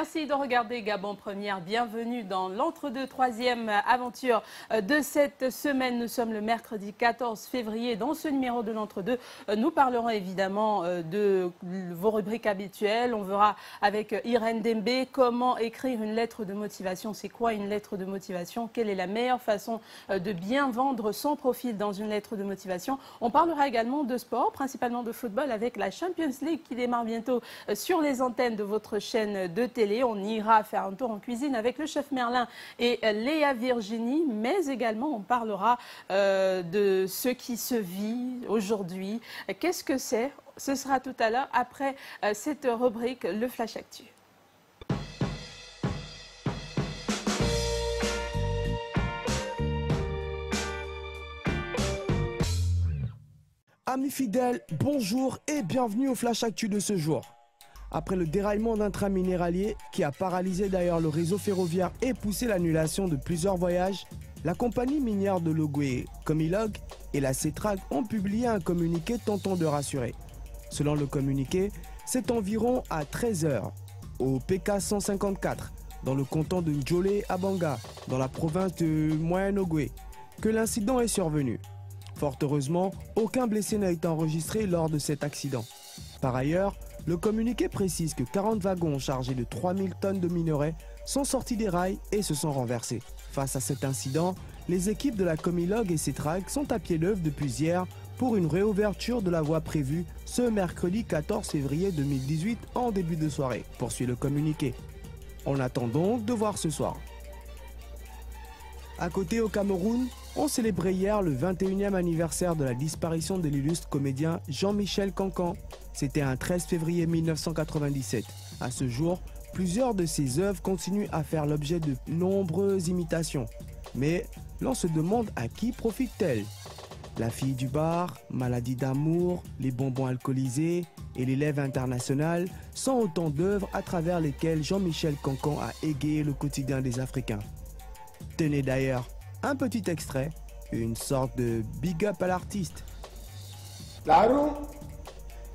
Merci de regarder Gabon Première. Bienvenue dans l'entre-deux, troisième aventure de cette semaine. Nous sommes le mercredi 14 février. Dans ce numéro de l'entre-deux, nous parlerons évidemment de vos rubriques habituelles. On verra avec Irène Dembe comment écrire une lettre de motivation. C'est quoi une lettre de motivation? Quelle est la meilleure façon de bien vendre son profil dans une lettre de motivation? On parlera également de sport, principalement de football, avec la Champions League qui démarre bientôt sur les antennes de votre chaîne de télé. On ira faire un tour en cuisine avec le chef Merlin et Léa Virginie, mais également on parlera de ce qui se vit aujourd'hui. Qu'est-ce que c'est? Ce sera tout à l'heure après cette rubrique Le Flash Actu. Amis fidèles, bonjour et bienvenue au Flash Actu de ce jour. Après le déraillement d'un train minéralier qui a paralysé d'ailleurs le réseau ferroviaire et poussé l'annulation de plusieurs voyages, la compagnie minière de Logoué, Comilog, et la CETRAG ont publié un communiqué tentant de rassurer. Selon le communiqué, c'est environ à 13 h au PK 154, dans le canton de Ndjolé à Banga, dans la province de Moyen-Ogoué, que l'incident est survenu. Fort heureusement, aucun blessé n'a été enregistré lors de cet accident. Par ailleurs, le communiqué précise que 40 wagons chargés de 3000 tonnes de minerais sont sortis des rails et se sont renversés. Face à cet incident, les équipes de la Comilog et CETRAG sont à pied d'œuvre depuis hier pour une réouverture de la voie prévue ce mercredi 14 février 2018 en début de soirée, poursuit le communiqué. On attend donc de voir ce soir. À côté au Cameroun, on célébrait hier le 21e anniversaire de la disparition de l'illustre comédien Jean-Michel Cancan. C'était un 13 février 1997. À ce jour, plusieurs de ses œuvres continuent à faire l'objet de nombreuses imitations. Mais l'on se demande à qui profite-t-elle? La fille du bar, Maladie d'amour, Les bonbons alcoolisés et L'élève international sont autant d'œuvres à travers lesquelles Jean-Michel Cancan a égayé le quotidien des Africains. Tenez d'ailleurs un petit extrait, une sorte de big up à l'artiste. La roue,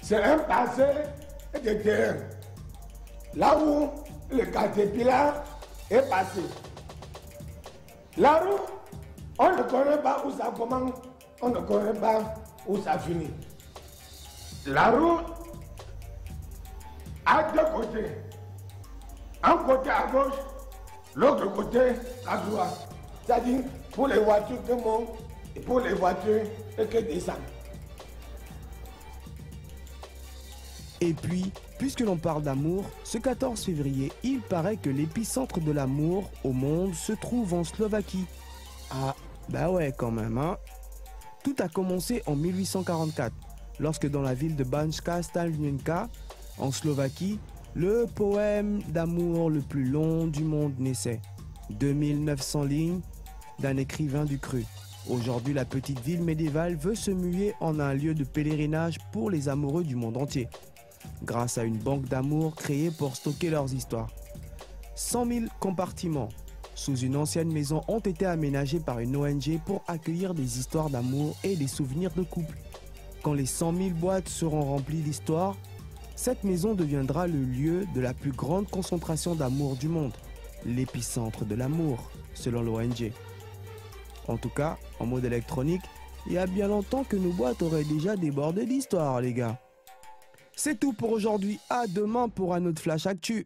c'est un passé de terrain. Là où le caterpillar est passé. La roue, on ne connaît pas où ça commence, on ne connaît pas où ça finit. La roue a deux côtés. Un côté à gauche, l'autre côté à droite. C'est-à-dire pour les voitures qui montent et pour les voitures qui descendent. Et puis, puisque l'on parle d'amour, ce 14 février, il paraît que l'épicentre de l'amour au monde se trouve en Slovaquie. Ah, bah ouais quand même, hein. Tout a commencé en 1844, lorsque dans la ville de Banská Štiavnica, en Slovaquie, le poème d'amour le plus long du monde naissait. 2900 lignes d'un écrivain du Cru. Aujourd'hui, la petite ville médiévale veut se muer en un lieu de pèlerinage pour les amoureux du monde entier, grâce à une banque d'amour créée pour stocker leurs histoires. 100 000 compartiments sous une ancienne maison ont été aménagés par une ONG pour accueillir des histoires d'amour et des souvenirs de couple. Quand les 100 000 boîtes seront remplies d'histoires, cette maison deviendra le lieu de la plus grande concentration d'amour du monde, l'épicentre de l'amour, selon l'ONG. En tout cas, en mode électronique, il y a bien longtemps que nos boîtes auraient déjà débordé d'histoires, les gars. C'est tout pour aujourd'hui, à demain pour un autre Flash Actu.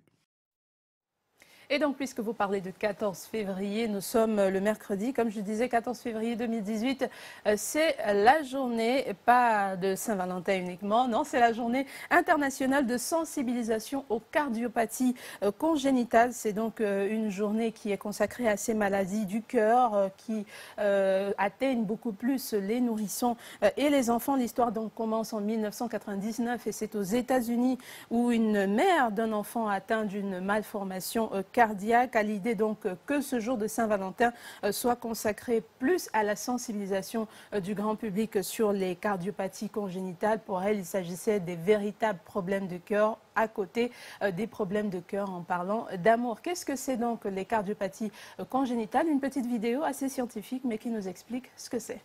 Et donc, puisque vous parlez de 14 février, nous sommes le mercredi, comme je disais, 14 février 2018, c'est la journée, pas de Saint-Valentin uniquement, non, c'est la journée internationale de sensibilisation aux cardiopathies congénitales. C'est donc une journée qui est consacrée à ces maladies du cœur qui atteignent beaucoup plus les nourrissons et les enfants. L'histoire donc commence en 1999 et c'est aux États-Unis où une mère d'un enfant atteint d'une malformation cardiaque, à l'idée donc que ce jour de Saint-Valentin soit consacré plus à la sensibilisation du grand public sur les cardiopathies congénitales. Pour elle, il s'agissait des véritables problèmes de cœur à côté des problèmes de cœur en parlant d'amour. Qu'est-ce que c'est donc les cardiopathies congénitales? Une petite vidéo assez scientifique mais qui nous explique ce que c'est.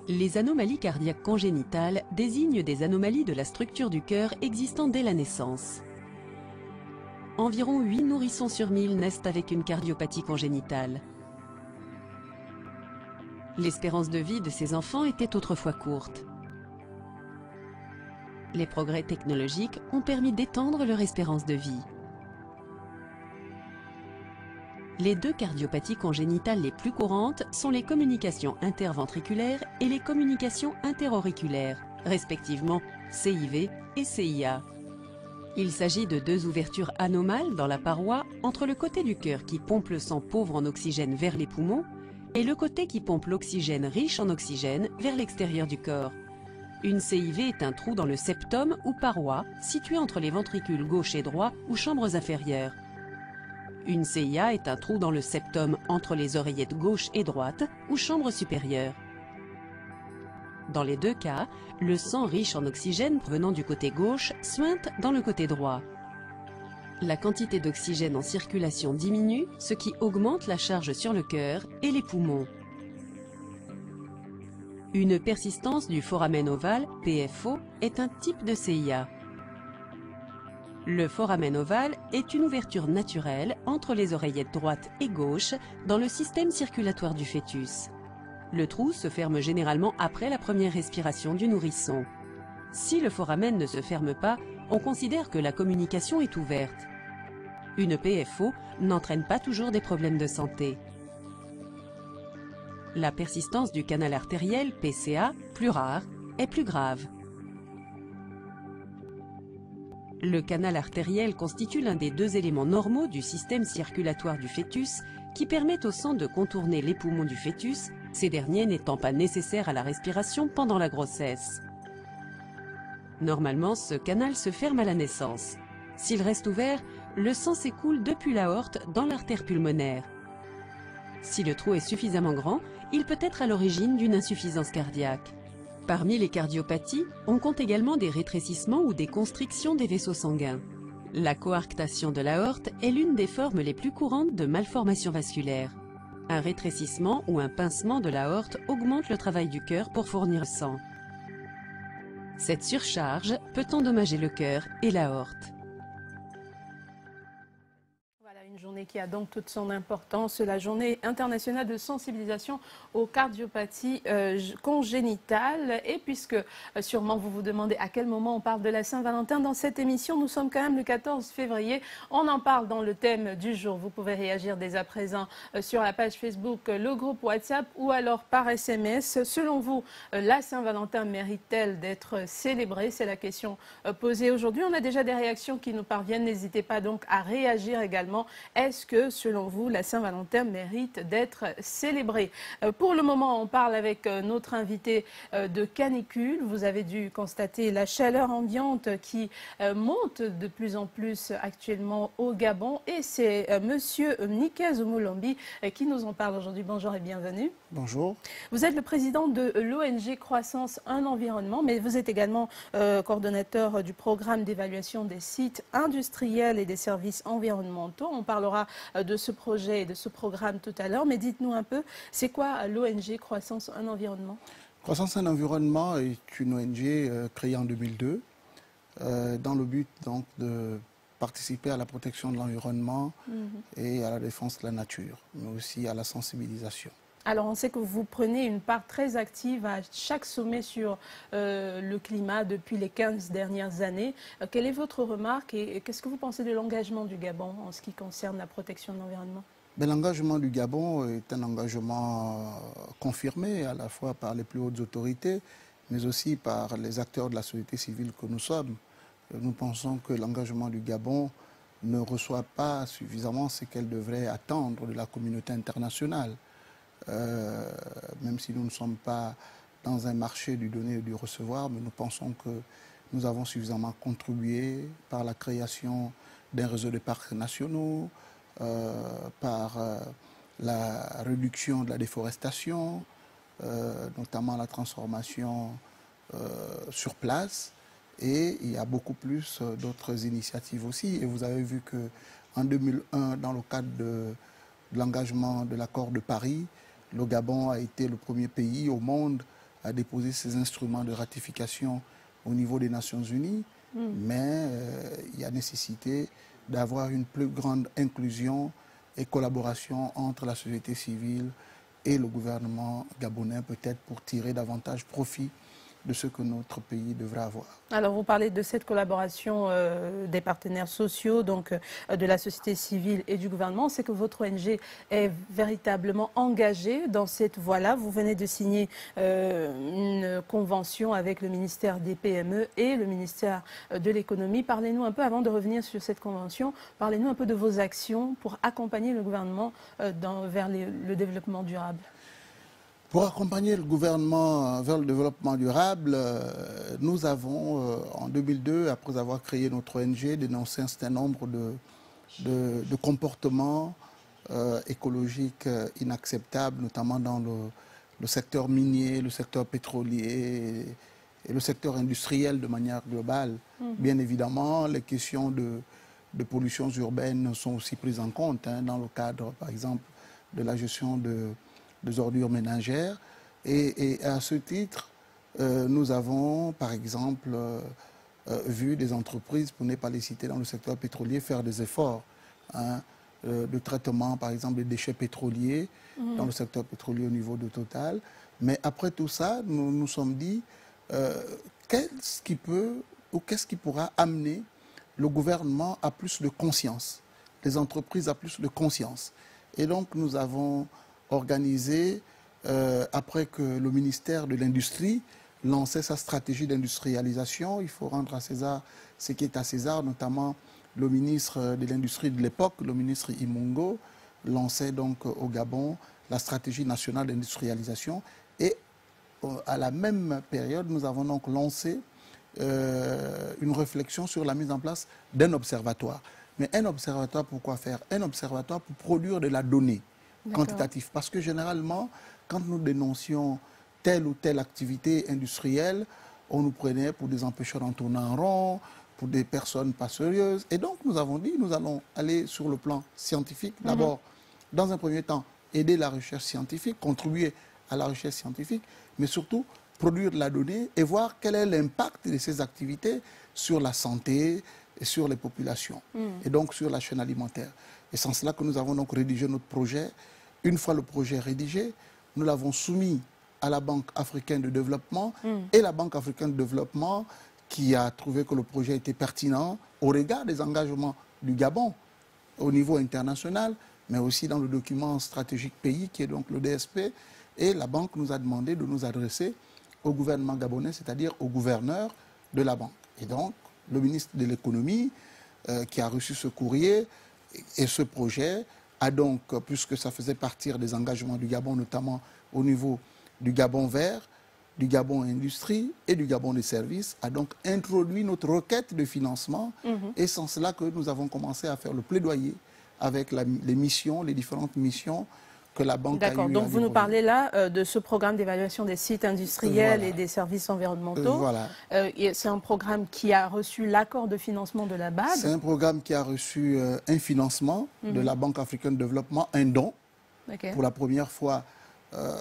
Les anomalies cardiaques congénitales désignent des anomalies de la structure du cœur existant dès la naissance. environ 8 nourrissons sur 1000 naissent avec une cardiopathie congénitale. L'espérance de vie de ces enfants était autrefois courte. Les progrès technologiques ont permis d'étendre leur espérance de vie. Les deux cardiopathies congénitales les plus courantes sont les communications interventriculaires et les communications interauriculaires, respectivement CIV et CIA. Il s'agit de deux ouvertures anomales dans la paroi entre le côté du cœur qui pompe le sang pauvre en oxygène vers les poumons et le côté qui pompe l'oxygène riche en oxygène vers l'extérieur du corps. Une CIV est un trou dans le septum ou paroi situé entre les ventricules gauche et droit ou chambres inférieures. Une CIA est un trou dans le septum entre les oreillettes gauche et droite ou chambres supérieures. Dans les deux cas, le sang riche en oxygène provenant du côté gauche suinte dans le côté droit. La quantité d'oxygène en circulation diminue, ce qui augmente la charge sur le cœur et les poumons. Une persistance du foramen ovale, PFO, est un type de CIA. Le foramen ovale est une ouverture naturelle entre les oreillettes droite et gauche dans le système circulatoire du fœtus. Le trou se ferme généralement après la première respiration du nourrisson. Si le foramen ne se ferme pas, on considère que la communication est ouverte. Une PFO n'entraîne pas toujours des problèmes de santé. La persistance du canal artériel, PCA, plus rare, est plus grave. Le canal artériel constitue l'un des deux éléments normaux du système circulatoire du fœtus qui permettent au sang de contourner les poumons du fœtus, ces derniers n'étant pas nécessaires à la respiration pendant la grossesse. Normalement, ce canal se ferme à la naissance. S'il reste ouvert, le sang s'écoule depuis l'aorte dans l'artère pulmonaire. Si le trou est suffisamment grand, il peut être à l'origine d'une insuffisance cardiaque. Parmi les cardiopathies, on compte également des rétrécissements ou des constrictions des vaisseaux sanguins. La coarctation de l'aorte est l'une des formes les plus courantes de malformation vasculaire. Un rétrécissement ou un pincement de l'aorte augmente le travail du cœur pour fournir le sang. Cette surcharge peut endommager le cœur et l'aorte. Une journée qui a donc toute son importance, la journée internationale de sensibilisation aux cardiopathies congénitales. Et puisque sûrement vous vous demandez à quel moment on parle de la Saint-Valentin dans cette émission, nous sommes quand même le 14 février. On en parle dans le thème du jour. Vous pouvez réagir dès à présent sur la page Facebook, le groupe WhatsApp ou alors par SMS. Selon vous, la Saint-Valentin mérite-t-elle d'être célébrée? C'est la question posée aujourd'hui. On a déjà des réactions qui nous parviennent. N'hésitez pas donc à réagir également. Est-ce que, selon vous, la Saint-Valentin mérite d'être célébrée? Pour le moment, on parle avec notre invité de canicule. Vous avez dû constater la chaleur ambiante qui monte de plus en plus actuellement au Gabon. Et c'est monsieur Nika Zomolombi qui nous en parle aujourd'hui. Bonjour et bienvenue. Bonjour. Vous êtes le président de l'ONG Croissance Un Environnement, mais vous êtes également coordonnateur du programme d'évaluation des sites industriels et des services environnementaux. On parlera de ce projet et de ce programme tout à l'heure, mais dites-nous un peu, c'est quoi l'ONG Croissance Un Environnement? Croissance Un Environnement est une ONG créée en 2002 dans le but donc de participer à la protection de l'environnement et à la défense de la nature, mais aussi à la sensibilisation. Alors, on sait que vous prenez une part très active à chaque sommet sur le climat depuis les 15 dernières années. Quelle est votre remarque et qu'est-ce que vous pensez de l'engagement du Gabon en ce qui concerne la protection de l'environnement? L'engagement du Gabon est un engagement confirmé à la fois par les plus hautes autorités, mais aussi par les acteurs de la société civile que nous sommes. Nous pensons que l'engagement du Gabon ne reçoit pas suffisamment ce qu'elle devrait attendre de la communauté internationale. Même si nous ne sommes pas dans un marché du donner et du recevoir, mais nous pensons que nous avons suffisamment contribué par la création d'un réseau de parcs nationaux, par la réduction de la déforestation, notamment la transformation sur place. Et il y a beaucoup plus d'autres initiatives aussi. Et vous avez vu qu'en 2001, dans le cadre de l'engagement de l'accord de Paris, le Gabon a été le premier pays au monde à déposer ses instruments de ratification au niveau des Nations Unies. Mais il y a nécessité d'avoir une plus grande inclusion et collaboration entre la société civile et le gouvernement gabonais, peut-être pour tirer davantage profit de ce que notre pays devrait avoir. Alors, vous parlez de cette collaboration des partenaires sociaux, donc de la société civile et du gouvernement. C'est que votre ONG est véritablement engagée dans cette voie-là. Vous venez de signer une convention avec le ministère des PME et le ministère de l'économie. Parlez-nous un peu, avant de revenir sur cette convention, parlez-nous un peu de vos actions pour accompagner le gouvernement vers le développement durable. Pour accompagner le gouvernement vers le développement durable, nous avons, en 2002, après avoir créé notre ONG, dénoncé un certain nombre de comportements écologiques inacceptables, notamment dans le secteur minier, le secteur pétrolier et le secteur industriel de manière globale. Bien évidemment, les questions de pollutions urbaines sont aussi prises en compte dans le cadre, par exemple, de la gestion des ordures ménagères. Et à ce titre, nous avons, par exemple, vu des entreprises, pour ne pas les citer, dans le secteur pétrolier, faire des efforts de traitement, par exemple, des déchets pétroliers dans le secteur pétrolier au niveau de Total. Mais après tout ça, nous nous sommes dit, qu'est-ce qui peut ou qu'est-ce qui pourra amener le gouvernement à plus de conscience, les entreprises à plus de conscience. Et donc, nous avons organisé, après que le ministère de l'Industrie lançait sa stratégie d'industrialisation, il faut rendre à César ce qui est à César, notamment le ministre de l'Industrie de l'époque, le ministre Imungo, lançait donc au Gabon la stratégie nationale d'industrialisation. Et à la même période, nous avons donc lancé une réflexion sur la mise en place d'un observatoire. Mais un observatoire, pour quoi faire? Un observatoire pour produire de la donnée quantitative. Parce que généralement, quand nous dénoncions telle ou telle activité industrielle, on nous prenait pour des empêcheurs en tournant en rond, pour des personnes pas sérieuses. Et donc, nous avons dit, nous allons aller sur le plan scientifique. D'abord, dans un premier temps, aider la recherche scientifique, contribuer à la recherche scientifique, mais surtout produire de la donnée et voir quel est l'impact de ces activités sur la santé et sur les populations, et donc sur la chaîne alimentaire. Et c'est en cela que nous avons donc rédigé notre projet. Une fois le projet rédigé, nous l'avons soumis à la Banque africaine de développement, et la Banque africaine de développement qui a trouvé que le projet était pertinent au regard des engagements du Gabon au niveau international, mais aussi dans le document stratégique pays qui est donc le DSP. Et la banque nous a demandé de nous adresser au gouvernement gabonais, c'est-à-dire au gouverneur de la banque. Et donc, le ministre de l'économie qui a reçu ce courrier et ce projet a donc, puisque ça faisait partie des engagements du Gabon, notamment au niveau du Gabon vert, du Gabon industrie et du Gabon des services, a donc introduit notre requête de financement. Et c'est en cela que nous avons commencé à faire le plaidoyer avec les missions, les différentes missions que la banque a eu. D'accord, donc vous nous parlez là de ce programme d'évaluation des sites industriels et des services environnementaux. C'est un programme qui a reçu l'accord de financement de la BAD. C'est un programme qui a reçu un financement de la Banque africaine de développement, un don. Pour la première fois,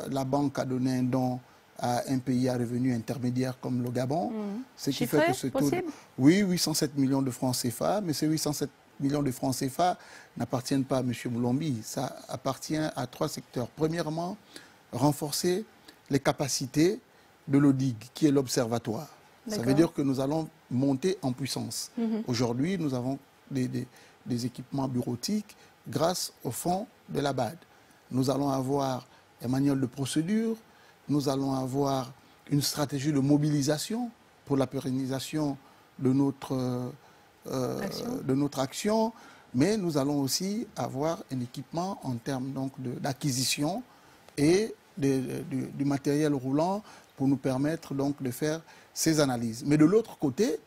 la banque a donné un don à un pays à revenu intermédiaire comme le Gabon. Ce qui fait que ce taux, oui, 807 millions de francs CFA, mais ces 807 millions de francs CFA n'appartiennent pas à M. Moulombi. Ça appartient à 3 secteurs. Premièrement, renforcer les capacités de l'ODIG, qui est l'observatoire. Ça veut dire que nous allons monter en puissance. Aujourd'hui, nous avons des équipements bureautiques grâce au fonds de la BAD. Nous allons avoir un manuel de procédure, nous allons avoir une stratégie de mobilisation pour la pérennisation de notre action, mais nous allons aussi avoir un équipement en termes d'acquisition et du matériel roulant pour nous permettre donc de faire ces analyses. Mais de l'autre côté,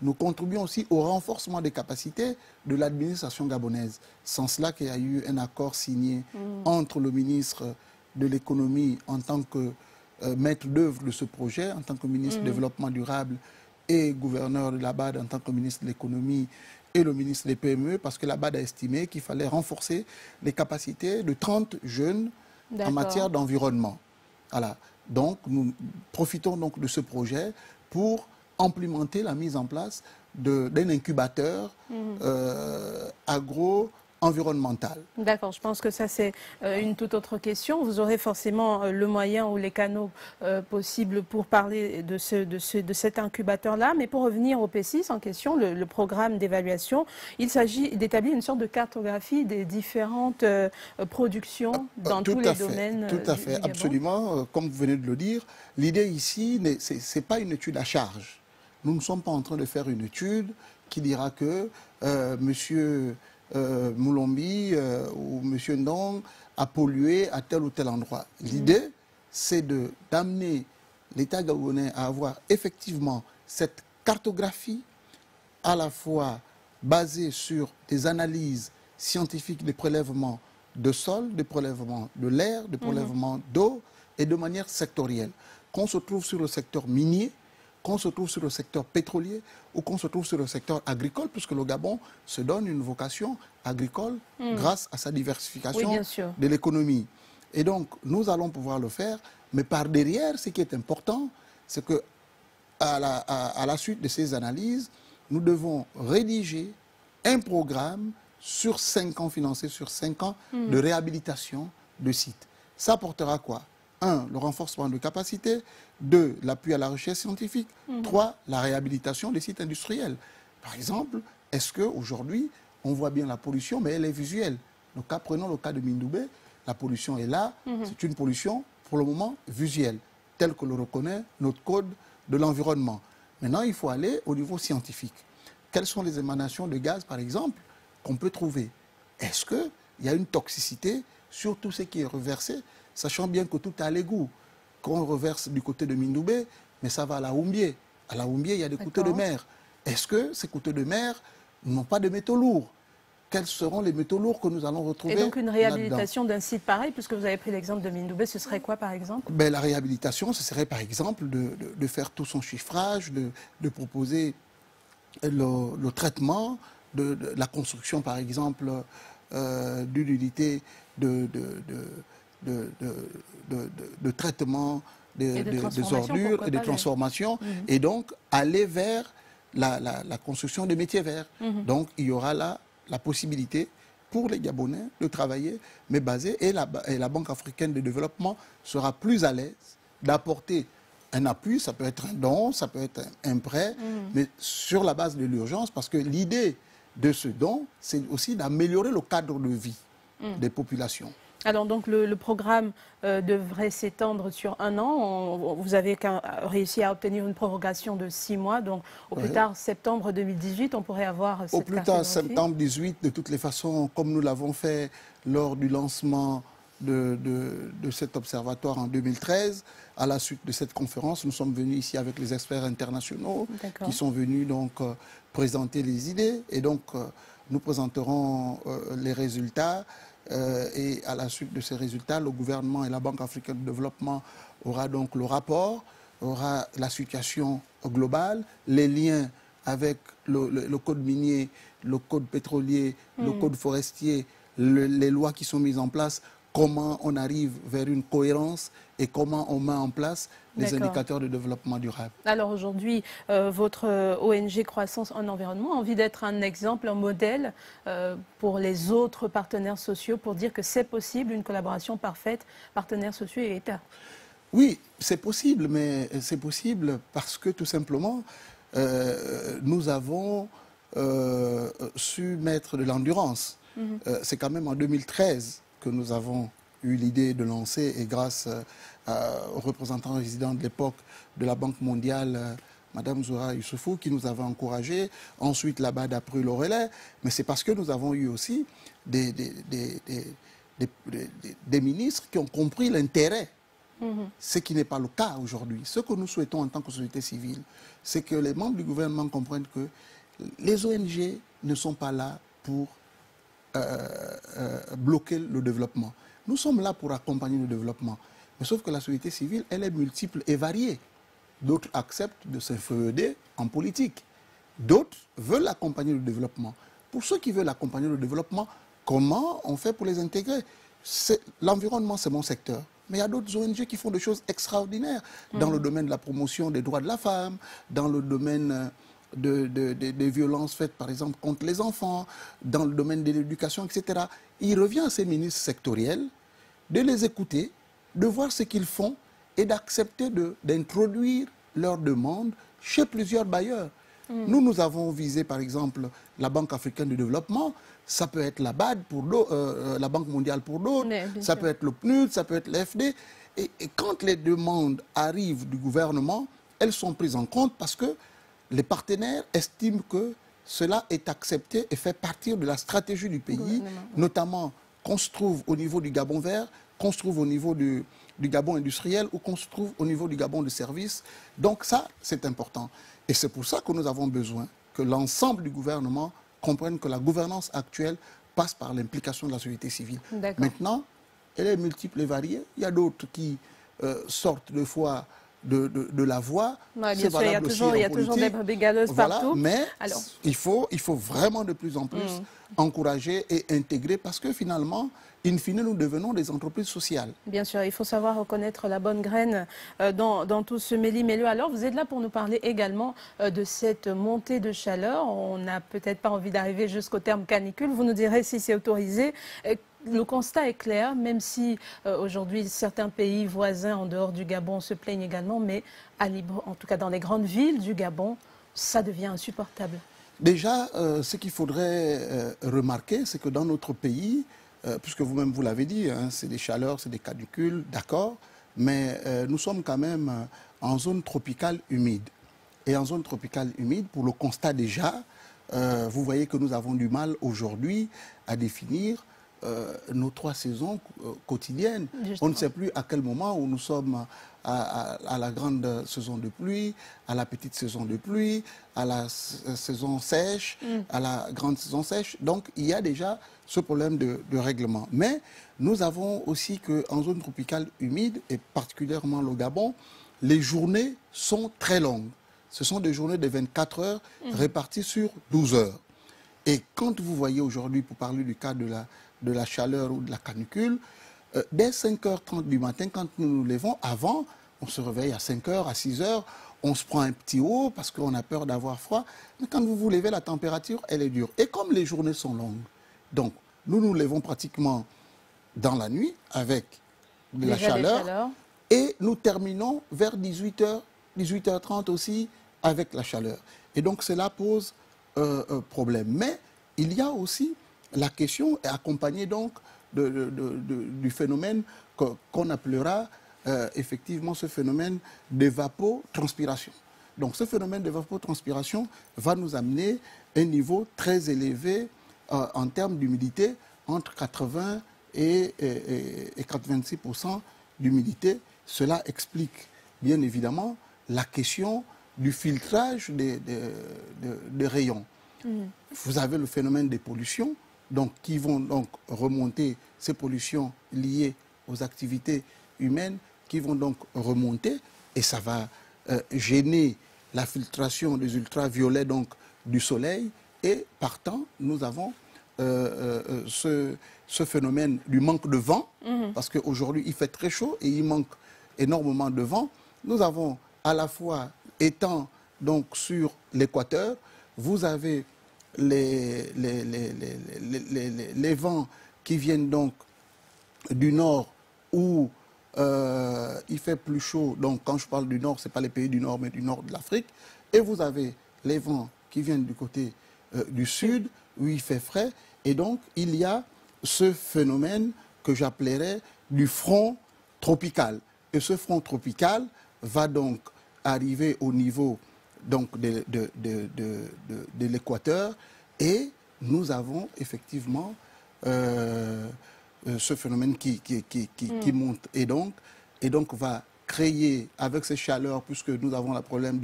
nous contribuons aussi au renforcement des capacités de l'administration gabonaise. Sans cela qu'il y a eu un accord signé entre le ministre de l'économie en tant que maître d'œuvre de ce projet, en tant que ministre du développement durable, et gouverneur de la BAD en tant que ministre de l'économie et le ministre des PME, parce que la BAD a estimé qu'il fallait renforcer les capacités de 30 jeunes en matière d'environnement. Voilà. Donc, nous profitons donc de ce projet pour implémenter la mise en place d'un incubateur agro-environnemental. D'accord, je pense que ça c'est une toute autre question. Vous aurez forcément le moyen ou les canaux possibles pour parler de cet incubateur-là. Mais pour revenir au P6 en question, le programme d'évaluation, il s'agit d'établir une sorte de cartographie des différentes productions dans tous les domaines. Tout à fait, absolument. Comme vous venez de le dire, l'idée ici, ce n'est pas une étude à charge. Nous ne sommes pas en train de faire une étude qui dira que monsieur Moulombi ou monsieur Ndong a pollué à tel ou tel endroit. L'idée, c'est d'amener l'État gabonais à avoir effectivement cette cartographie à la fois basée sur des analyses scientifiques des prélèvements de sol, des prélèvements de l'air, des prélèvements d'eau et de manière sectorielle. Qu'on se trouve sur le secteur minier, qu'on se trouve sur le secteur pétrolier ou qu'on se trouve sur le secteur agricole, puisque le Gabon se donne une vocation agricole grâce à sa diversification de l'économie. Et donc, nous allons pouvoir le faire, mais par derrière, ce qui est important, c'est que à la suite de ces analyses, nous devons rédiger un programme sur 5 ans, financé sur 5 ans, de réhabilitation de sites. Ça apportera quoi? 1, le renforcement de capacité. 2, l'appui à la recherche scientifique. 3, la réhabilitation des sites industriels. Par exemple, est-ce qu'aujourd'hui, on voit bien la pollution, mais elle est visuelle? Donc, prenons le cas de Mindoubé, la pollution est là, c'est une pollution, pour le moment, visuelle, telle que le reconnaît notre code de l'environnement. Maintenant, il faut aller au niveau scientifique. Quelles sont les émanations de gaz, par exemple, qu'on peut trouver? Est-ce qu'il y a une toxicité sur tout ce qui est reversé, sachant bien que tout est à l'égout? Qu'on reverse du côté de Mindoubé, mais ça va à la Houmbié. À la Houmbié, il y a des couteux de mer. Est-ce que ces couteux de mer n'ont pas de métaux lourds? Quels seront les métaux lourds que nous allons retrouver? Et donc une réhabilitation d'un site pareil, puisque vous avez pris l'exemple de Mindoubé, ce serait quoi par exemple? La réhabilitation, ce serait par exemple de faire tout son chiffrage, de proposer le traitement, de la construction par exemple d'une unité de traitement des ordures et de transformation, et donc aller vers la construction des métiers verts. Donc il y aura là la possibilité pour les Gabonais de travailler, mais basé, et la Banque africaine de développement sera plus à l'aise d'apporter un appui, ça peut être un don, ça peut être un prêt, mais sur la base de l'urgence, parce que l'idée de ce don, c'est aussi d'améliorer le cadre de vie des populations. Alors donc le programme devrait s'étendre sur 1 an. Vous avez réussi à obtenir une prorogation de 6 mois. Donc au plus tard, septembre 2018, on pourrait avoir cette cartographie. Au plus tard, septembre 2018, de toutes les façons, comme nous l'avons fait lors du lancement de cet observatoire en 2013, à la suite de cette conférence, nous sommes venus ici avec les experts internationaux qui sont venus donc présenter les idées. Et donc nous présenterons les résultats. Et à la suite de ces résultats, le gouvernement et la Banque africaine de développement aura donc le rapport, aura la situation globale, les liens avec le code minier, le code pétrolier, le code forestier, les lois qui sont mises en place, comment on arrive vers une cohérence et comment on met en place les indicateurs de développement durable. Alors aujourd'hui, votre ONG Croissance en Environnement a envie d'être un exemple, un modèle pour les autres partenaires sociaux pour dire que c'est possible, une collaboration parfaite, partenaires sociaux et État. Oui, c'est possible, mais c'est possible parce que tout simplement, nous avons su mettre de l'endurance. C'est quand même en 2013 que nous avons eu l'idée de lancer, et grâce au représentant résident de l'époque de la Banque mondiale, Madame Zoura Youssoufou, qui nous avait encouragés. Ensuite, la BAD a pris le relais. Mais c'est parce que nous avons eu aussi des ministres qui ont compris l'intérêt. Ce qui n'est pas le cas aujourd'hui. Ce que nous souhaitons en tant que société civile, c'est que les membres du gouvernement comprennent que les ONG ne sont pas là pour bloquer le développement. Nous sommes là pour accompagner le développement. Mais sauf que la société civile, elle est multiple et variée. D'autres acceptent de s'inféoder en politique. D'autres veulent accompagner le développement. Pour ceux qui veulent accompagner le développement, comment on fait pour les intégrer? L'environnement, c'est mon secteur. Mais il y a d'autres ONG qui font des choses extraordinaires dans le domaine de la promotion des droits de la femme, dans le domaine des violences faites, par exemple, contre les enfants, dans le domaine de l'éducation, etc. Il revient à ces ministres sectoriels de les écouter, de voir ce qu'ils font et d'accepter d'introduire leurs demandes chez plusieurs bailleurs. Nous avons visé, par exemple, la Banque africaine de développement. Ça peut être la BAD pour la Banque mondiale pour d'autres. Ça peut être le PNUD, ça peut être l'FD. Et quand les demandes arrivent du gouvernement, elles sont prises en compte parce que les partenaires estiment que cela est accepté et fait partie de la stratégie du pays, notamment qu'on se trouve au niveau du Gabon vert, qu'on se trouve au niveau du Gabon industriel ou qu'on se trouve au niveau du Gabon de services. Donc ça, c'est important. Et c'est pour ça que nous avons besoin que l'ensemble du gouvernement comprenne que la gouvernance actuelle passe par l'implication de la société civile. Maintenant, elle est multiple et variée. Il y a d'autres qui sortent de fois de la voie. Bien sûr, il y a toujours des brebis galeuses partout. Mais il faut vraiment de plus en plus encourager et intégrer parce que finalement, in fine, nous devenons des entreprises sociales. Bien sûr, il faut savoir reconnaître la bonne graine dans tout ce méli-mélo. Alors, vous êtes là pour nous parler également de cette montée de chaleur. On n'a peut-être pas envie d'arriver jusqu'au terme canicule. Vous nous direz si c'est autorisé. Le constat est clair, même si aujourd'hui certains pays voisins en dehors du Gabon se plaignent également, mais en tout cas dans les grandes villes du Gabon, ça devient insupportable. Déjà, ce qu'il faudrait remarquer, c'est que dans notre pays, puisque vous-même vous l'avez dit, hein, c'est des chaleurs, c'est des canicules, d'accord, mais nous sommes quand même en zone tropicale humide. Et en zone tropicale humide, pour le constat déjà, vous voyez que nous avons du mal aujourd'hui à définir nos 3 saisons quotidiennes. Justement. On ne sait plus à quel moment où nous sommes à la grande saison de pluie, à la petite saison de pluie, à la saison sèche, à la grande saison sèche. Donc il y a déjà ce problème de règlement. Mais nous avons aussi qu'en zone tropicale humide, et particulièrement le Gabon, les journées sont très longues. Ce sont des journées de 24 heures réparties sur 12 heures. Et quand vous voyez aujourd'hui, pour parler du cas de la chaleur ou de la canicule, dès 5h30 du matin, quand nous nous levons, avant, on se réveille à 5h, à 6h, on se prend un petit haut parce qu'on a peur d'avoir froid. Mais quand vous vous levez, la température, elle est dure. Et comme les journées sont longues, donc nous nous levons pratiquement dans la nuit avec de la chaleur et nous terminons vers 18h, 18h30 aussi avec la chaleur. Et donc cela pose problème. Mais il y a aussi la question est accompagnée donc du phénomène qu'on appellera effectivement ce phénomène d'évapotranspiration. Donc ce phénomène d'évapotranspiration va nous amener un niveau très élevé en termes d'humidité, entre 80 et 86% d'humidité. Cela explique bien évidemment la question du filtrage des rayons. Vous avez le phénomène des pollutions, donc, qui vont donc remonter, ces pollutions liées aux activités humaines, qui vont donc remonter, et ça va gêner la filtration des ultraviolets donc, du soleil, et partant, nous avons ce phénomène du manque de vent, parce qu'aujourd'hui, il fait très chaud et il manque énormément de vent. Nous avons à la fois, étant donc sur l'équateur, vous avez les vents qui viennent donc du nord où il fait plus chaud. Donc quand je parle du nord, ce n'est pas les pays du nord, mais du nord de l'Afrique. Et vous avez les vents qui viennent du côté du sud où il fait frais. Et donc il y a ce phénomène que j'appellerais du front tropical. Et ce front tropical va donc arriver au niveau donc de l'équateur et nous avons effectivement ce phénomène qui monte et donc va créer avec ces chaleurs, puisque nous avons le problème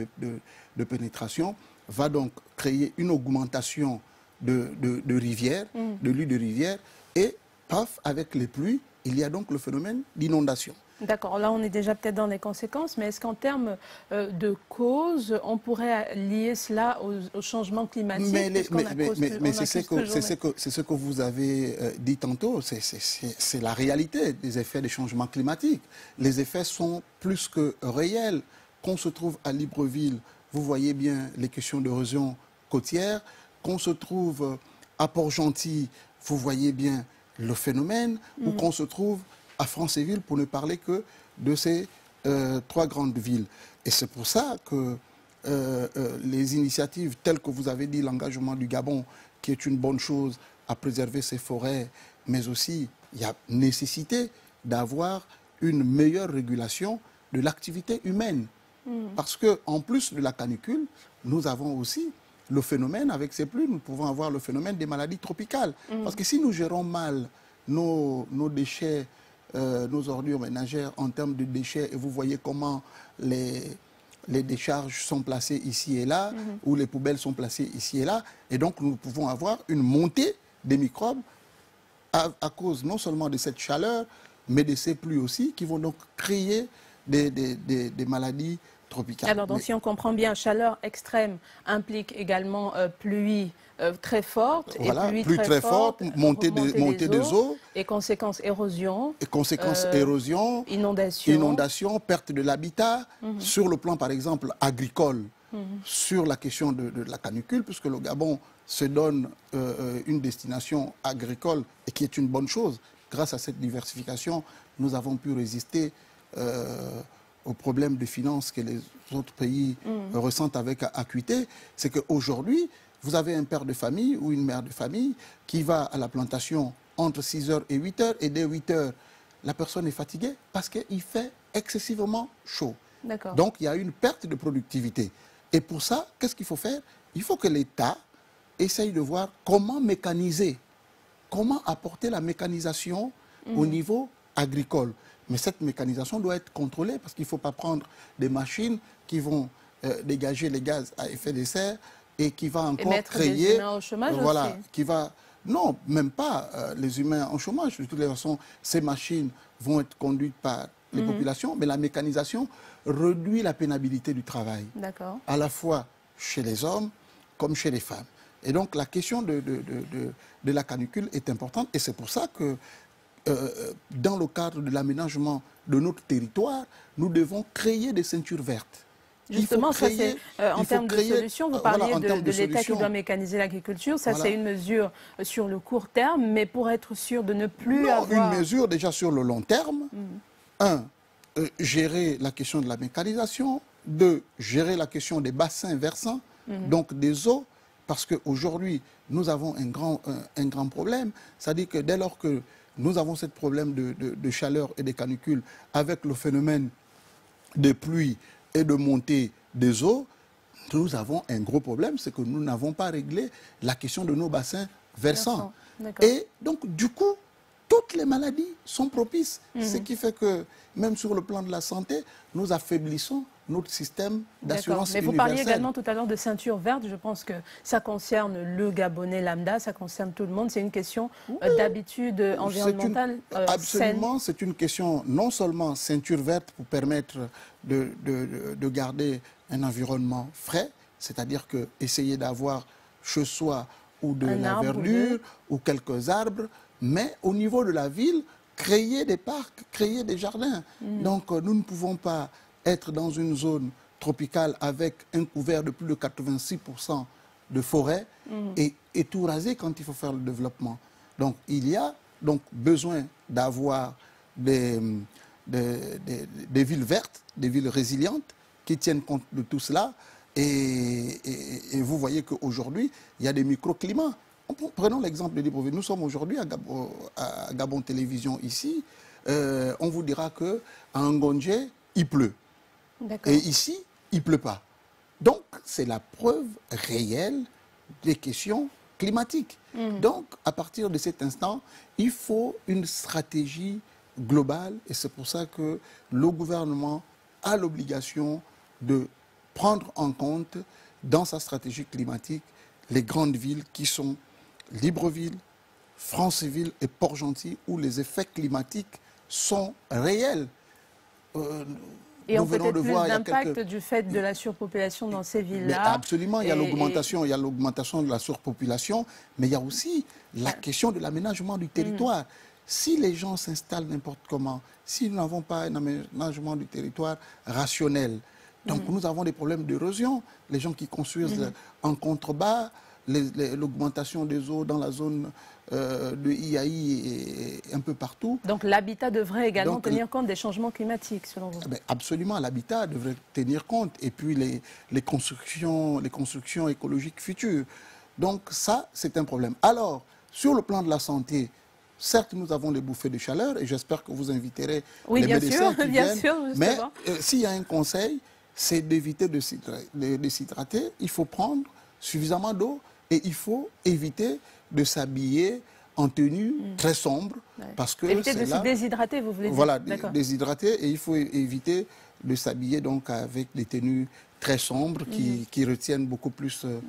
de pénétration, va donc créer une augmentation de rivières, de lits de rivières et paf, avec les pluies, il y a donc le phénomène d'inondation. D'accord, là on est déjà peut-être dans les conséquences, mais est-ce qu'en termes de cause, on pourrait lier cela au changement climatique? Mais c'est ce que vous avez dit tantôt, c'est la réalité des effets des changements climatiques. Les effets sont plus que réels. Qu'on se trouve à Libreville vous voyez bien les questions d'érosion côtière. Qu'on se trouve à Port-Gentil, vous voyez bien le phénomène, ou qu'on se trouve à Franceville, pour ne parler que de ces 3 grandes villes. Et c'est pour ça que les initiatives telles que vous avez dit, l'engagement du Gabon, qui est une bonne chose à préserver ses forêts, mais aussi il y a nécessité d'avoir une meilleure régulation de l'activité humaine. Parce qu'en plus de la canicule, nous avons aussi le phénomène, avec ces pluies, nous pouvons avoir le phénomène des maladies tropicales. Parce que si nous gérons mal nos déchets, nos ordures ménagères en termes de déchets, et vous voyez comment les décharges sont placées ici et là, ou les poubelles sont placées ici et là, et donc nous pouvons avoir une montée des microbes à cause non seulement de cette chaleur, mais de ces pluies aussi, qui vont donc créer des maladies tropicales. Alors, donc, si on comprend bien, chaleur extrême implique également pluie très forte, voilà, et pluie très forte, montée des eaux, et conséquences érosion, érosion, inondation, perte de l'habitat, sur le plan par exemple agricole, sur la question de la canicule, puisque le Gabon se donne une destination agricole, et qui est une bonne chose. Grâce à cette diversification, nous avons pu résister aux problèmes de finances que les autres pays ressentent avec acuité. C'est qu'aujourd'hui, vous avez un père de famille ou une mère de famille qui va à la plantation entre 6h et 8h, et dès 8h, la personne est fatiguée parce qu'il fait excessivement chaud. Donc, il y a une perte de productivité. Et pour ça, qu'est-ce qu'il faut faire? Il faut que l'État essaye de voir comment mécaniser, comment apporter la mécanisation au niveau agricole. Mais cette mécanisation doit être contrôlée, parce qu'il ne faut pas prendre des machines qui vont dégager les gaz à effet de serre et qui va encore créer... des humains au chômage aussi. Qui va... Non, même pas les humains en chômage. De toutes les façons, ces machines vont être conduites par les populations, mais la mécanisation réduit la pénibilité du travail. À la fois chez les hommes comme chez les femmes. Et donc la question de la canicule est importante, et c'est pour ça que dans le cadre de l'aménagement de notre territoire, nous devons créer des ceintures vertes. Justement, ça c'est en termes de solutions, vous parliez de l'État qui doit mécaniser l'agriculture, ça c'est une mesure sur le court terme, mais pour être sûr de ne plus avoir... Une mesure déjà sur le long terme. Gérer la question de la mécanisation. 2, gérer la question des bassins versants, donc des eaux, parce qu'aujourd'hui, nous avons un grand problème. C'est-à-dire que dès lors que nous avons ce problème de chaleur et de canicule, avec le phénomène de pluie et de montée des eaux, nous avons un gros problème, c'est que nous n'avons pas réglé la question de nos bassins versants. Et donc, du coup, toutes les maladies sont propices. Ce qui fait que, même sur le plan de la santé, nous affaiblissons notre système d'assurance universelle. Mais vous parliez également tout à l'heure de ceinture verte. Je pense que ça concerne le Gabonais lambda, ça concerne tout le monde. C'est une question d'habitude environnementale absolument, c'est une question non seulement ceinture verte pour permettre de garder un environnement frais, c'est-à-dire que essayer d'avoir chez soi ou de la verdure ou quelques arbres, mais au niveau de la ville, créer des parcs, créer des jardins. Donc nous ne pouvons pas être dans une zone tropicale avec un couvert de plus de 86% de forêt et tout raser quand il faut faire le développement. Donc il y a donc besoin d'avoir des villes vertes, des villes résilientes qui tiennent compte de tout cela. Et vous voyez qu'aujourd'hui, il y a des microclimats. Prenons l'exemple de Libreville. Nous sommes aujourd'hui à Gabon Télévision ici. On vous dira qu'à Ngondje, il pleut. Et ici, il ne pleut pas. Donc, c'est la preuve réelle des questions climatiques. Donc, à partir de cet instant, il faut une stratégie globale. Et c'est pour ça que le gouvernement a l'obligation de prendre en compte, dans sa stratégie climatique, les grandes villes qui sont Libreville, Franceville et Port-Gentil, où les effets climatiques sont réels. Et on peut-être plus d'impact du fait de la surpopulation dans ces villes-là. Absolument, il y a l'augmentation de la surpopulation, mais il y a aussi la question de l'aménagement du territoire. Si les gens s'installent n'importe comment, si nous n'avons pas un aménagement du territoire rationnel, Donc nous avons des problèmes d'érosion. Les gens qui construisent en contrebas, l'augmentation des eaux dans la zone de IAI et un peu partout. Donc l'habitat devrait également tenir compte des changements climatiques, selon vous? Absolument, l'habitat devrait tenir compte. Et puis les constructions écologiques futures. Donc ça, c'est un problème. Alors, sur le plan de la santé, certes, nous avons les bouffées de chaleur et j'espère que vous inviterez les médecins qui viennent. Mais s'il y a un conseil, c'est d'éviter de s'hydrater. Il faut prendre suffisamment d'eau et il faut éviter de s'habiller en tenue très sombre. Parce que éviter de se déshydrater, vous voulez dire? Voilà, déshydrater, et il faut éviter de s'habiller donc avec des tenues très sombres qui retiennent beaucoup plus de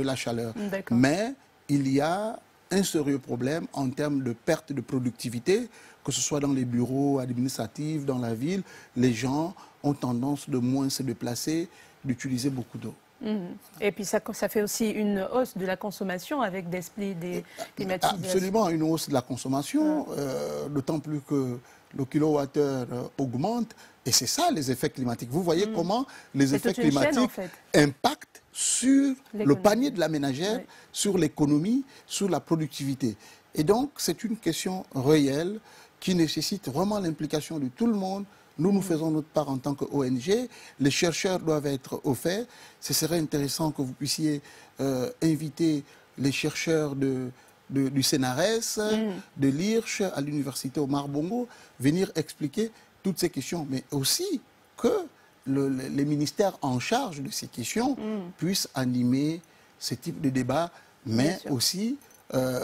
la chaleur. Mais il y a un sérieux problème en termes de perte de productivité, que ce soit dans les bureaux administratifs, dans la ville. Les gens ont tendance de moins se déplacer, d'utiliser beaucoup d'eau. Et puis ça fait aussi une hausse de la consommation avec des climatisations. Absolument, une hausse de la consommation, d'autant plus que le kilowattheure augmente. Et c'est ça les effets climatiques. Vous voyez comment les effets climatiques impactent sur le panier de la ménagère, sur l'économie, sur la productivité. Et donc, c'est une question réelle qui nécessite vraiment l'implication de tout le monde. Nous faisons notre part en tant qu'ONG. Les chercheurs doivent être au fait. Ce serait intéressant que vous puissiez inviter les chercheurs du CNRS, de l'IRCH, à l'université Omar Bongo, venir expliquer toutes ces questions, mais aussi que les ministères en charge de ces questions puissent animer ce type de débat, mais aussi,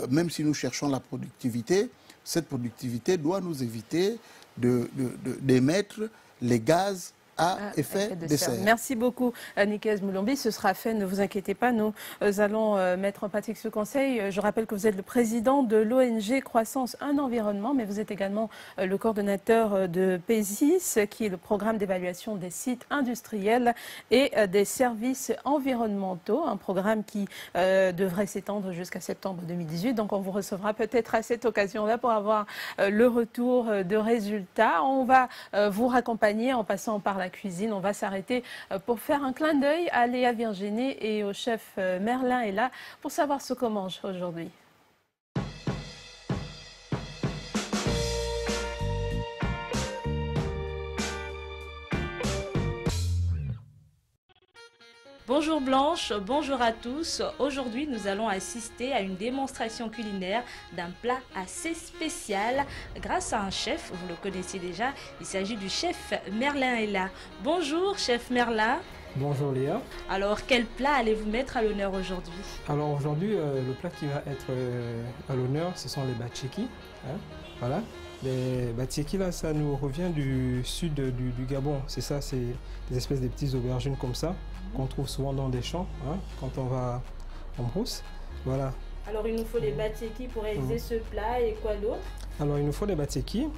même si nous cherchons la productivité, cette productivité doit nous éviter d'émettre les gaz à effet de serre. Merci beaucoup, Nikes Moulombi. Ce sera fait, ne vous inquiétez pas. Nous allons mettre en pratique ce conseil. Je rappelle que vous êtes le président de l'ONG Croissance Un Environnement, mais vous êtes également le coordonnateur de PESIS, qui est le programme d'évaluation des sites industriels et des services environnementaux, un programme qui devrait s'étendre jusqu'à septembre 2018. Donc on vous recevra peut-être à cette occasion-là pour avoir le retour de résultats. On va vous raccompagner en passant par la cuisine. On va s'arrêter pour faire un clin d'œil à Léa Virginie et au chef Merlin est là pour savoir ce qu'on mange aujourd'hui. Bonjour Blanche, bonjour à tous. Aujourd'hui, nous allons assister à une démonstration culinaire d'un plat assez spécial grâce à un chef, vous le connaissez déjà, il s'agit du chef Merlin est là. Bonjour chef Merlin. Bonjour Léa. Alors, quel plat allez-vous mettre à l'honneur aujourd'hui? Alors aujourd'hui, le plat qui va être à l'honneur, ce sont les batcheki. Voilà. Les batcheki, là, ça nous revient du sud du Gabon. C'est ça, c'est des espèces de petites aubergines comme ça, qu'on trouve souvent dans des champs, quand on va en brousse. Voilà. Alors, il nous faut des batcheki pour réaliser ce plat et quoi d'autre? Alors, il nous faut des batcheki.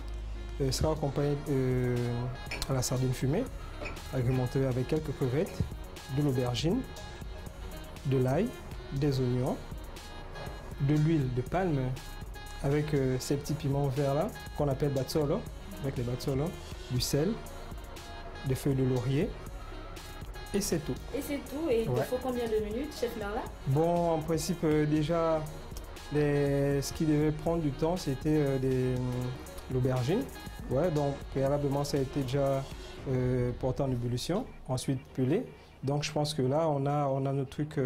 Ce sera accompagné à la sardine fumée, agrémenté avec quelques crevettes, de l'aubergine, de l'ail, des oignons, de l'huile de palme avec ces petits piments verts là qu'on appelle batsolo, avec les batsolo, du sel, des feuilles de laurier et c'est tout. Et c'est tout, et il vous faut combien de minutes, chef Merlin? Bon, en principe déjà, ce qui devait prendre du temps c'était l'aubergine. Ouais, donc préalablement ça a été déjà porté en ébullition, ensuite pelé. Donc je pense que là on a notre truc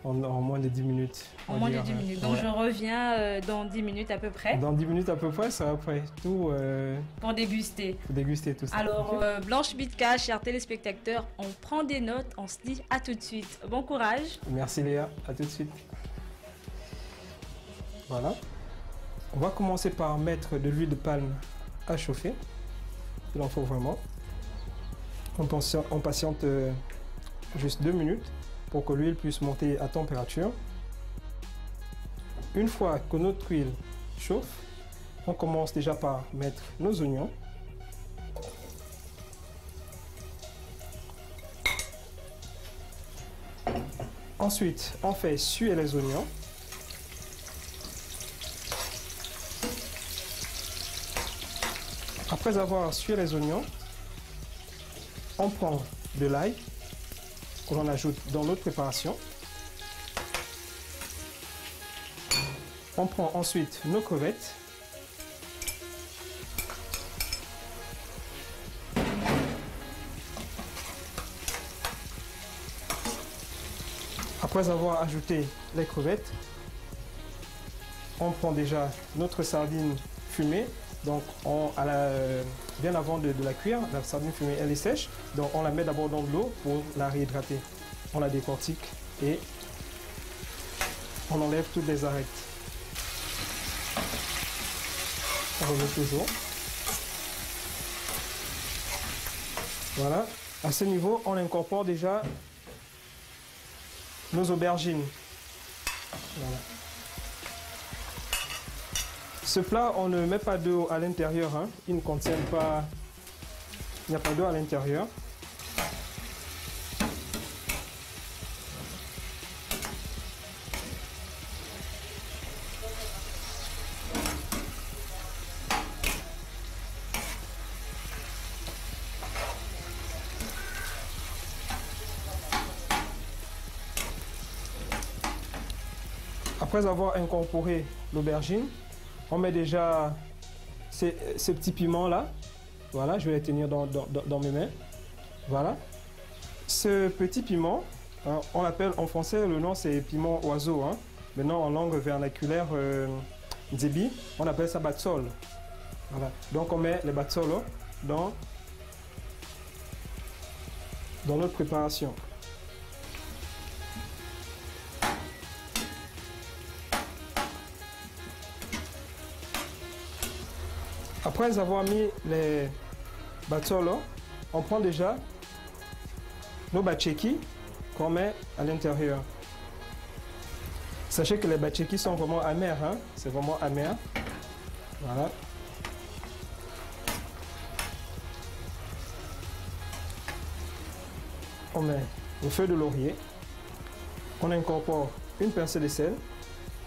en moins de 10 minutes. En moins de 10 minutes. Donc je reviens dans 10 minutes à peu près. Dans 10 minutes à peu près, ça va prêt. Tout pour déguster. Pour déguster tout ça. Alors Blanche Bitka, chers téléspectateurs, on prend des notes, on se dit à tout de suite. Bon courage. Merci Léa, à tout de suite. Voilà. On va commencer par mettre de l'huile de palme à chauffer. Il en faut vraiment. On patiente juste 2 minutes pour que l'huile puisse monter à température. Une fois que notre huile chauffe, on commence déjà par mettre nos oignons. Ensuite, on fait suer les oignons. Après avoir sué les oignons, On prend de l'ail que l'on ajoute dans notre préparation. On prend ensuite nos crevettes. Après avoir ajouté les crevettes, on prend déjà notre sardine fumée. Donc bien avant de la cuire, la sardine fumée elle est sèche. Donc on la met d'abord dans de l'eau pour la réhydrater. On la décortique et on enlève toutes les arêtes. On remet toujours. Voilà. À ce niveau, on incorpore déjà nos aubergines. Voilà. Ce plat, on ne met pas d'eau à l'intérieur. Hein. Il ne contient pas... Il n'y a pas d'eau à l'intérieur. Après avoir incorporé l'aubergine, on met déjà ces petits piments là. Voilà, je vais les tenir dans mes mains. Voilà. Ce petit piment, hein, on l'appelle en français, le nom c'est piment oiseau. Hein. Maintenant en langue vernaculaire Nzebi, on appelle ça batsol. Voilà. Donc on met les batsolos dans notre préparation. Après avoir mis les batsolos, on prend déjà nos batcheki qu'on met à l'intérieur. Sachez que les batcheki sont vraiment amers, hein? C'est vraiment amer. Voilà. On met nos feuilles de laurier. On incorpore une pincée de sel.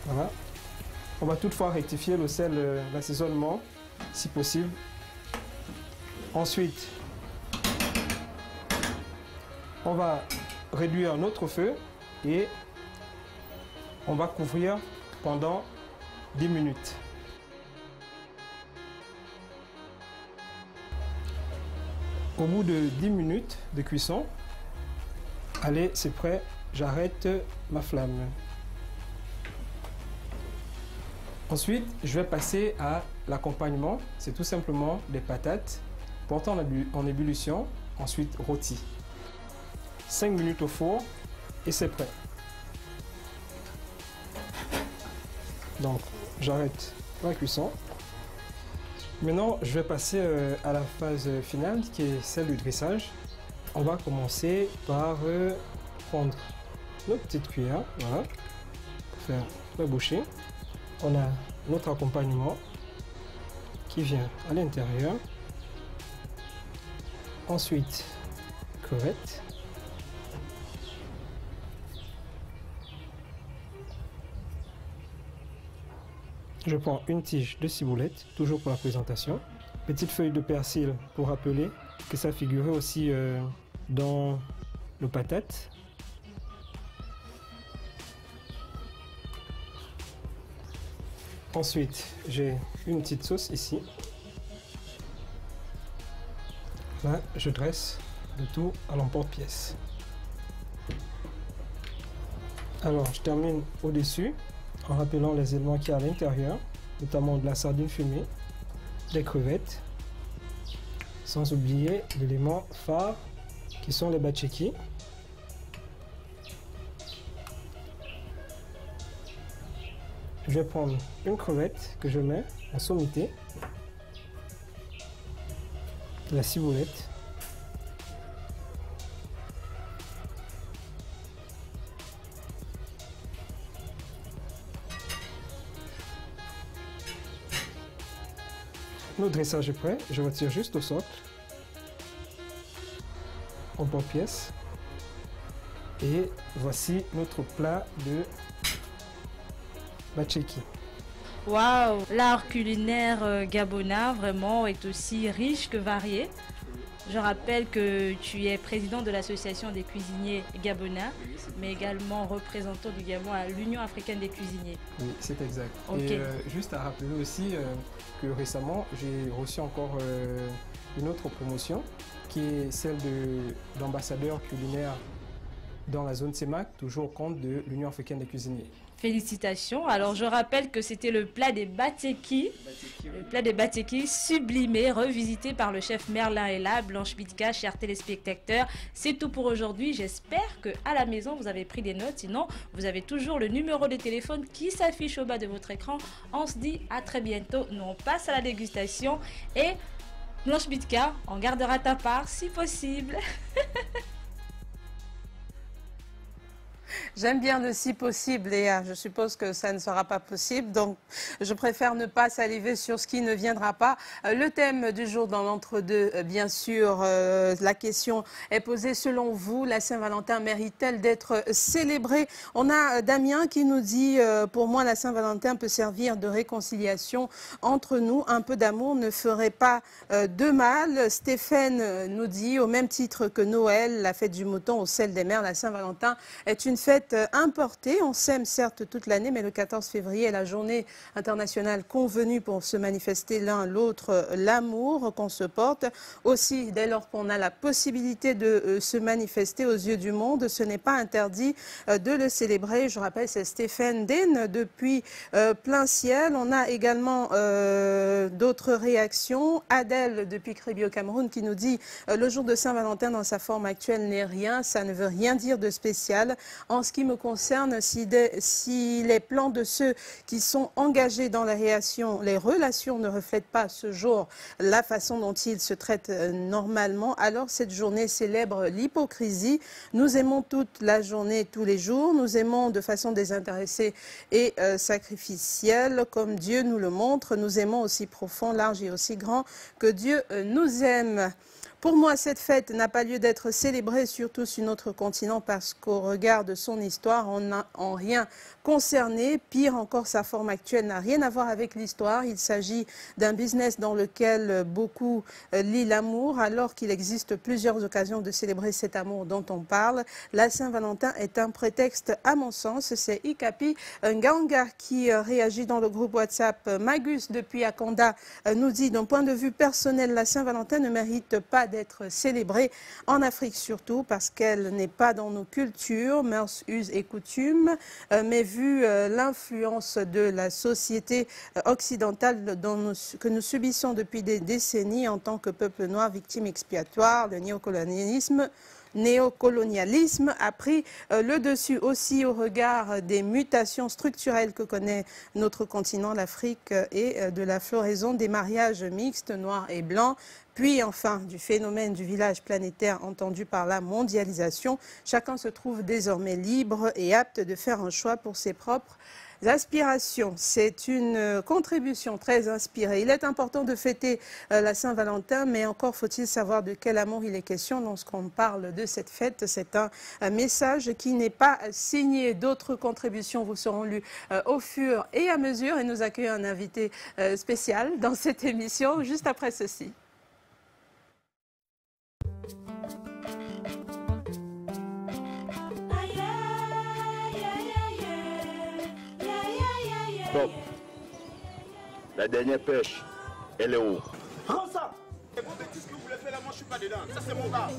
Voilà. On va toutefois rectifier le sel, l'assaisonnement, si possible. Ensuite, on va réduire notre feu et on va couvrir pendant 10 minutes. Au bout de 10 minutes de cuisson, allez, c'est prêt, j'arrête ma flamme. Ensuite, je vais passer à l'accompagnement. C'est tout simplement des patates portées en ébullition, ensuite rôties. 5 minutes au four et c'est prêt. Donc, j'arrête la cuisson. Maintenant, je vais passer à la phase finale qui est celle du dressage. On va commencer par prendre notre petite cuillère, voilà, pour faire la bouchée. On a notre accompagnement qui vient à l'intérieur. Ensuite, crevettes. Je prends une tige de ciboulette, toujours pour la présentation. Petite feuille de persil pour rappeler que ça figurait aussi dans nos patates. Ensuite, j'ai une petite sauce ici. Là, je dresse le tout à l'emporte-pièce. Alors, je termine au-dessus en rappelant les éléments qu'il y a à l'intérieur, notamment de la sardine fumée, des crevettes, sans oublier l'élément phare qui sont les batcheki. Je vais prendre une crevette que je mets en sommité, la ciboulette, notre dressage est prêt, je retire juste au socle, en porte-pièce, et voici notre plat de batcheki. Waouh, l'art culinaire gabonais vraiment est aussi riche que varié. Je rappelle que tu es président de l'association des cuisiniers gabonais, mais également représentant du Gabon à l'Union africaine des cuisiniers. Oui, c'est exact. Okay. Et juste à rappeler aussi que récemment, j'ai reçu encore une autre promotion qui est celle d'ambassadeur culinaire dans la zone CEMAC, toujours au compte de l'Union africaine des cuisiniers. Félicitations. Alors je rappelle que c'était le plat des bateki, le plat des bateki sublimé, revisité par le chef Merlin Ella, Blanche Bitka, chers téléspectateurs. C'est tout pour aujourd'hui. J'espère qu'à la maison vous avez pris des notes. Sinon, vous avez toujours le numéro de téléphone qui s'affiche au bas de votre écran. On se dit à très bientôt. Nous on passe à la dégustation et Blanche Bitka, on gardera ta part si possible. J'aime bien le si possible, Léa. Je suppose que ça ne sera pas possible, donc je préfère ne pas saliver sur ce qui ne viendra pas. Le thème du jour dans l'entre-deux, bien sûr, la question est posée selon vous, la Saint-Valentin mérite-t-elle d'être célébrée? On a Damien qui nous dit, pour moi, la Saint-Valentin peut servir de réconciliation entre nous. Un peu d'amour ne ferait pas de mal. Stéphane nous dit, au même titre que Noël, la fête du mouton au sel des mers, la Saint-Valentin est une fête importée. On s'aime certes toute l'année, mais le 14 février est la journée internationale convenue pour se manifester l'un l'autre l'amour qu'on se porte. Aussi, dès lors qu'on a la possibilité de se manifester aux yeux du monde, ce n'est pas interdit de le célébrer. Je rappelle, c'est Stéphane Den depuis plein ciel. On a également d'autres réactions. Adèle depuis Kribi au Cameroun qui nous dit le jour de Saint-Valentin dans sa forme actuelle n'est rien, ça ne veut rien dire de spécial. En ce qui me concerne, si les plans de ceux qui sont engagés dans les relations ne reflètent pas ce jour la façon dont ils se traitent normalement, alors cette journée célèbre l'hypocrisie. Nous aimons toute la journée, tous les jours. Nous aimons de façon désintéressée et sacrificielle, comme Dieu nous le montre. Nous aimons aussi profond, large et aussi grand que Dieu nous aime. Pour moi, cette fête n'a pas lieu d'être célébrée, surtout sur notre continent, parce qu'au regard de son histoire, on n'a en rien concerné. Pire encore, sa forme actuelle n'a rien à voir avec l'histoire. Il s'agit d'un business dans lequel beaucoup lient l'amour, alors qu'il existe plusieurs occasions de célébrer cet amour dont on parle. La Saint-Valentin est un prétexte, à mon sens. C'est Ikapi Nganga qui réagit dans le groupe WhatsApp. Magus, depuis Akanda, nous dit, d'un point de vue personnel, la Saint-Valentin ne mérite pas d'être célébrée en Afrique, surtout parce qu'elle n'est pas dans nos cultures, mœurs, us et coutumes, mais vu l'influence de la société occidentale que nous subissons depuis des décennies en tant que peuple noir, victime expiatoire, le néocolonialisme a pris le dessus aussi au regard des mutations structurelles que connaît notre continent, l'Afrique, et de la floraison des mariages mixtes, noirs et blancs. Puis enfin, du phénomène du village planétaire entendu par la mondialisation, chacun se trouve désormais libre et apte de faire un choix pour ses propres aspirations. C'est une contribution très inspirée. Il est important de fêter la Saint-Valentin, mais encore faut-il savoir de quel amour il est question lorsqu'on parle de cette fête. C'est un message qui n'est pas signé. D'autres contributions vous seront lues au fur et à mesure, et nous accueillons un invité spécial dans cette émission juste après ceci. Top. La dernière pêche, elle est où? Prends ça! Et vos bêtises que vous voulez faire là, moi je suis pas dedans. Ça c'est mon bar.